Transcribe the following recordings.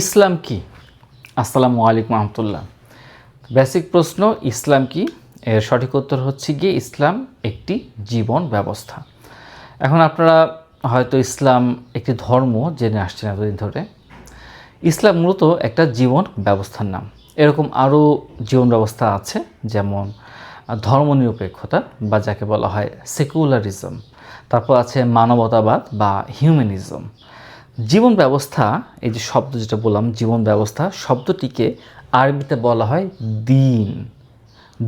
ইসলাম কি? আসসালামু আলাইকুম রহমতুল্লাহ। বেসিক প্রশ্ন, ইসলাম কি? এর সঠিক উত্তর হচ্ছে গিয়ে ইসলাম একটি জীবন ব্যবস্থা। এখন আপনারা হয়তো ইসলাম একটি ধর্ম জেনে আসছেন এতদিন ধরে। ইসলাম মূলত একটা জীবন ব্যবস্থার নাম। এরকম আরও জীবন ব্যবস্থা আছে, যেমন ধর্মনিরপেক্ষতা বা যাকে বলা হয় সেকুলারিজম, তারপর আছে মানবতাবাদ বা হিউম্যানিজম। জীবন ব্যবস্থা, এই যে শব্দ যেটা বললাম জীবন ব্যবস্থা, শব্দটিকে আরবিতে বলা হয় দিন।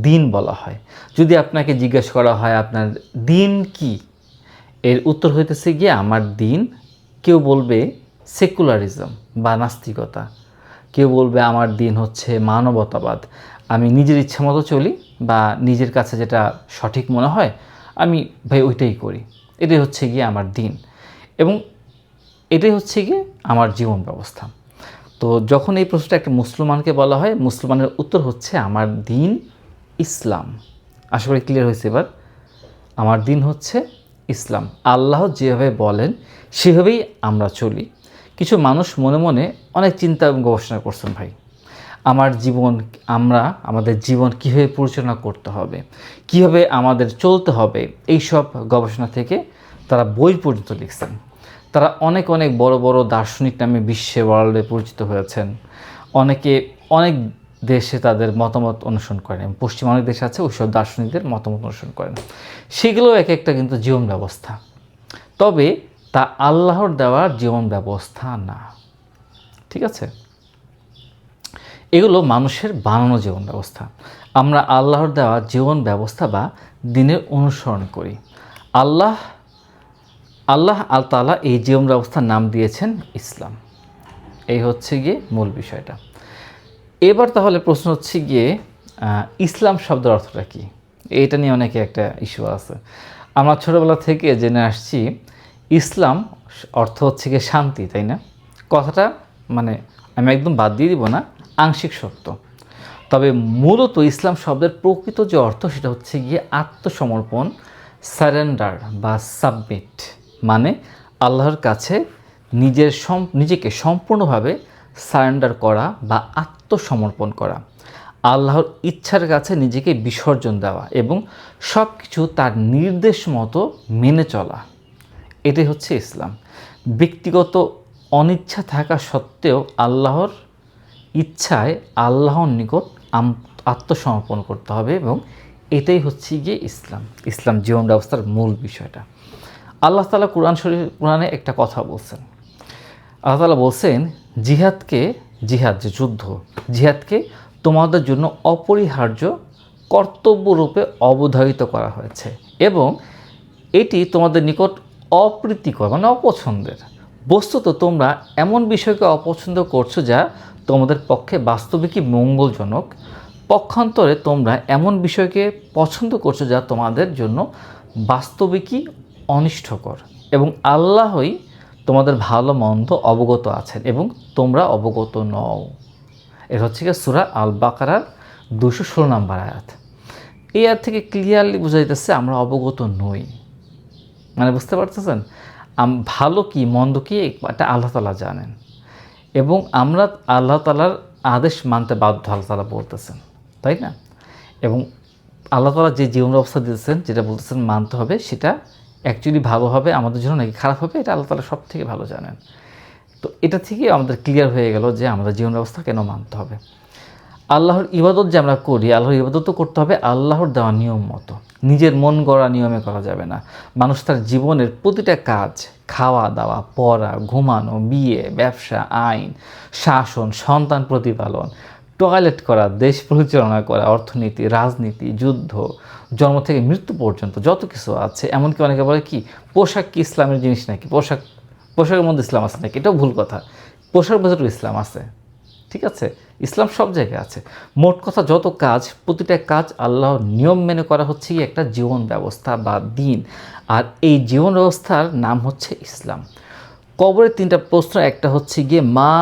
দিন বলা হয়। যদি আপনাকে জিজ্ঞেস করা হয় আপনার দিন কি, এর উত্তর হইতেছে গিয়ে আমার দিন। কেউ বলবে সেকুলারিজম বা নাস্তিকতা, কেউ বলবে আমার দিন হচ্ছে মানবতাবাদ, আমি নিজের ইচ্ছা মতো চলি বা নিজের কাছে যেটা সঠিক মনে হয় আমি ওইটাই করি, এটাই হচ্ছে গিয়ে আমার দিন এবং এটাই হচ্ছে গিয়ে আমার জীবন ব্যবস্থা। তো যখন এই প্রশ্নটা একটা মুসলমানকে বলা হয়, মুসলমানের উত্তর হচ্ছে আমার দিন ইসলাম। আশা করি ক্লিয়ার হয়েছে এবার। আমার দিন হচ্ছে ইসলাম, আল্লাহ যেভাবে বলেন সেভাবেই আমরা চলি। কিছু মানুষ মনে মনে অনেক চিন্তা এবং গবেষণা করছেন ভাই, আমাদের জীবন কীভাবে পরিচালনা করতে হবে, কীভাবে আমাদের চলতে হবে, এইসব গবেষণা থেকে তারা বই পর্যন্ত লিখছেন। তারা অনেক অনেক বড় বড় দার্শনিক নামে বিশ্বে ওয়ার্ল্ডে পরিচিত হয়েছেন। অনেকে অনেক দেশে তাদের মতামত অনুসরণ করেন, পশ্চিমা অনেক দেশ আছে ওইসব দার্শনিকদের মতামত অনুসরণ করেন। সেগুলো এক একটা কিন্তু জীবন ব্যবস্থা, তবে তা আল্লাহর দেওয়ার জীবন ব্যবস্থা না। ঠিক আছে, এগুলো মানুষের বানানো জীবন ব্যবস্থা। আমরা আল্লাহর দেওয়া জীবন ব্যবস্থা বা দিনের অনুসরণ করি। আল্লাহ তাআলা এই জীবন ব্যবস্থার নাম দিয়েছেন ইসলাম। এই হচ্ছে গিয়ে মূল বিষয়টা। এবার তাহলে প্রশ্ন হচ্ছে গিয়ে ইসলাম শব্দের অর্থটা কী? এইটা নিয়ে অনেকে একটা ইস্যু আছে। আমরা ছোটোবেলা থেকে জেনে আসছি ইসলাম অর্থ হচ্ছে গিয়ে শান্তি, তাই না? কথাটা মানে আমি একদম বাদ দিয়ে দিব না, আংশিক সত্য। তবে মূলত ইসলাম শব্দের প্রকৃত যে অর্থ সেটা হচ্ছে গিয়ে আত্মসমর্পণ, সারেন্ডার বা সাবমিট, মানে আল্লাহর কাছে নিজেকে সম্পূর্ণভাবে সারেন্ডার করা বা আত্মসমর্পণ করা, আল্লাহর ইচ্ছার কাছে নিজেকে বিসর্জন দেওয়া এবং সব কিছু তার নির্দেশ মতো মেনে চলা, এটাই হচ্ছে ইসলাম। ব্যক্তিগত অনিচ্ছা থাকা সত্ত্বেও আল্লাহর ইচ্ছায় আল্লাহর নিকট আত্মসমর্পণ করতে হবে এবং এটাই হচ্ছে গিয়ে ইসলাম জীবন ব্যবস্থার মূল বিষয়টা। আল্লাহ তাআলা কোরআনে একটা কথা বলছেন। আল্লাহ তাআলা বলছেন জিহাদ যে যুদ্ধ, জিহাদকে তোমাদের জন্য অপরিহার্য কর্তব্যরূপে অবধারিত করা হয়েছে এবং এটি তোমাদের নিকট অপ্রীতিকর মানে অপছন্দের। বস্তুত তোমরা এমন বিষয়কে অপছন্দ করছো যা তোমাদের পক্ষে বাস্তবিকই মঙ্গলজনক, পক্ষান্তরে তোমরা এমন বিষয়কে পছন্দ করছো যা তোমাদের জন্য বাস্তবিকই অনিষ্টকর এবং আল্লাহই তোমাদের ভালো মন্দ অবগত আছেন এবং তোমরা অবগত নও। এর হচ্ছে গিয়ে সূরা আল বাকারার 216 নম্বর আয়াত। এই আয়াত থেকে ক্লিয়ারলি বোঝা যাইতেছে আমরা অবগত নই। মানে বুঝতে পারতেছেন, ভালো কি মন্দ কি এটা আল্লাহ তাআলা জানেন এবং আমরা আল্লাহ তাআলার আদেশ মানতে বাধ্য, আল্লাহ তাআলা বলতেছেন, তাই না? এবং আল্লাহ তাআলা যে জীবন ব্যবস্থা দিয়েছেন, যেটা বলতেছেন মানতে হবে, সেটা অ্যাকচুয়ালি ভালো হবে আমাদের জন্য নাকি খারাপ হবে, এটা আল্লাহ তাআলা সব থেকে ভালো জানেন। তো এটা থেকে আমাদের ক্লিয়ার হয়ে গেল যে আমাদের জীবন ব্যবস্থা কেন মানতে হবে। আল্লাহর ইবাদত যে আমরা করি, আল্লাহর ইবাদতও করতে হবে আল্লাহর দেওয়া নিয়ম মতো, নিজের মন গড়া নিয়মে করা যাবে না। মানুষ তার জীবনের প্রতিটা কাজ, খাওয়া দাওয়া, পড়া, ঘুমানো, বিয়ে, ব্যবসা, আইন, শাসন, সন্তান প্রতিপালন, টয়লেট করা, দেশ পরিচালনা করা, অর্থনীতি, রাজনীতি, যুদ্ধ, জন্ম থেকে মৃত্যু পর্যন্ত যত কিছু আছে, এমনকি অনেকে বলে কি পোশাক কি ইসলামের জিনিস নাকি, পোশাকের মধ্যে ইসলাম আছে নাকি, এটাও ভুল কথা। পোশাকের ভেতরে ইসলাম আছে, ঠিক আছে, ইসলাম সব জায়গায় আছে। মোট কথা যত কাজ, প্রতিটা কাজ আল্লাহর নিয়ম মেনে করা হচ্ছে কি একটা জীবন ব্যবস্থা বা দিন, আর এই জীবন ব্যবস্থার নাম হচ্ছে ইসলাম। কবরের 3টা প্রশ্ন, একটা হচ্ছে গিয়ে মা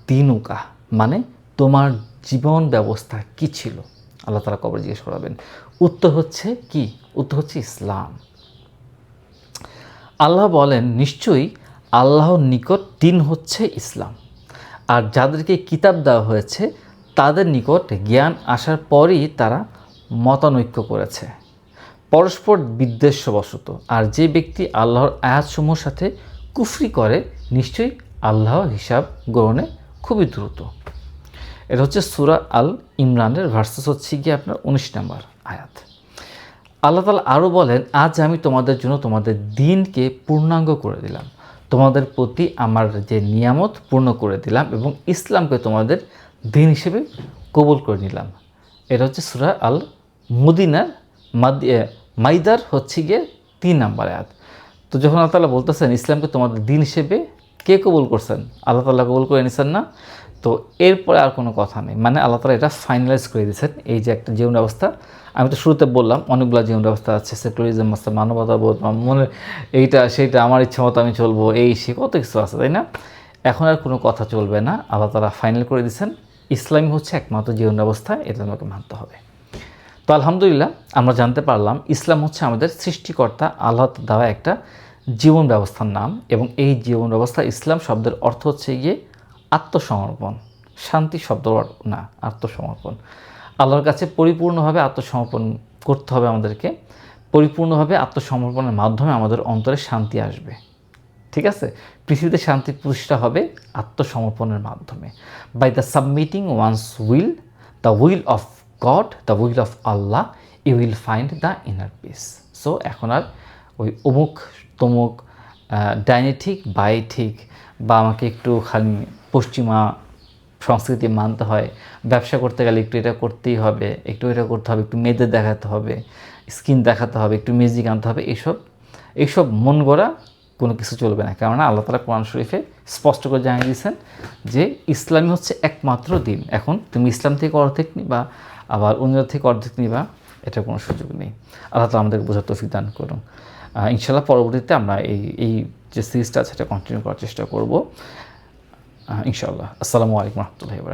দিনুকা, মানে তোমার জীবন ব্যবস্থা কি ছিল, আল্লাহ তাআলা কবরে জিজ্ঞেস করাবেন। উত্তর হচ্ছে কি? উত্তর হচ্ছে ইসলাম। আল্লাহ বলেন নিশ্চয়ই আল্লাহর নিকট দিন হচ্ছে ইসলাম। আর যাদেরকে কিতাব দেওয়া হয়েছে তাদের নিকট জ্ঞান আসার পরই তারা মতানৈক্য করেছে পরস্পর বিদ্বেষবশত। আর যে ব্যক্তি আল্লাহর আয়াতসমূহের সাথে কুফরি করে নিশ্চয়ই আল্লাহ হিসাব গ্রহণে খুবই দ্রুত। এটা হচ্ছে সূরা আল ইমরানের ভার্সেস হচ্ছে গিয়ে আপনার 19 নম্বর আয়াত। আল্লাহ তাআলা আরও বলেন, আজ আমি তোমাদের জন্য তোমাদের দিনকে পূর্ণাঙ্গ করে দিলাম, তোমাদের প্রতি আমার যে নিয়ামত পূর্ণ করে দিলাম এবং ইসলামকে তোমাদের দিন হিসেবে কবুল করে নিলাম। এটা হচ্ছে সূরা আল মদিনার মাইদার হচ্ছে গিয়ে 3 নম্বর আয়াত। তো যখন আল্লাহ তাআলা বলতেছেন ইসলামকে তোমাদের দিন হিসেবে কে কবুল করছেন? আল্লাহ তাআলা কবুল করে নিছেন না? তো এরপরে আর কোনো কথা নেই, মানে আল্লাহ তাআলা এটা ফাইনালাইজ করে দিয়েছেন। এই যে একটা জীবন ব্যবস্থা, আমি তো শুরুতে বললাম অনেকগুলো জীবন ব্যবস্থা আছে, সেকুলারিজম আছে, মানবতাবোধ, মনে এইটা সেইটা, আমার ইচ্ছা মতো আমি চলবো, এই সে কত কিছু আছে, তাই না? এখন আর কোনো কথা চলবে না, আল্লাহ তাআলা ফাইনাল করে দিয়েছেন ইসলামই হচ্ছে একমাত্র জীবন ব্যবস্থা, এটা আমাকে মানতে হবে। তো আলহামদুলিল্লাহ আমরা জানতে পারলাম ইসলাম হচ্ছে আমাদের সৃষ্টিকর্তা আল্লাহ দেওয়া একটা জীবন ব্যবস্থার নাম, এবং এই জীবন ব্যবস্থা ইসলাম শব্দের অর্থ হচ্ছে গিয়ে আত্মসমর্পণ, শান্তি শব্দ না, আত্মসমর্পণ। আল্লাহর কাছে পরিপূর্ণভাবে আত্মসমর্পণ করতে হবে আমাদেরকে। পরিপূর্ণভাবে আত্মসমর্পণের মাধ্যমে আমাদের অন্তরে শান্তি আসবে। ঠিক আছে, পৃথিবীতে শান্তি প্রতিষ্ঠা হবে আত্মসমর্পণের মাধ্যমে। By the submitting one's will, the will of God, the will of Allah, you will find the inner peace. So এখন আর ওই অমুক তমুক ডাইনে ঠিক বাই ঠিক, বা আমাকে একটু খালি পশ্চিমা সংস্কৃতি মানতে হয়, ব্যবসা করতে গেলে একটু এটা করতেই হবে, একটু এটা করতে হবে, একটু মেয়েদের দেখাতে হবে, স্কিন দেখাতে হবে, একটু মিউজিক আনতে হবে, এইসব মন গড়া কোনো কিছু চলবে না। কেননা আল্লাহ তাআলা কোরআন শরীফে স্পষ্ট করে জানিয়ে দিয়েছেন যে ইসলামই হচ্ছে একমাত্র দিন। এখন তুমি ইসলাম থেকে অর্ধেক নিবা, আবার অন্য থেকে অর্ধেক নিবা, এটার কোনো সুযোগ নেই। আল্লাহ তাআলা আমাদের বোঝার তৌফিক দান করুন। ইনশাআল্লাহ পরবর্তীতে আমরা এই যে সিরিজটা আছে সেটা কন্টিনিউ করার চেষ্টা করব ইনশাআল্লাহ। আসসালামু আলাইকুম ওয়া রাহমাতুল্লাহি ওয়া বারাকাতুহু।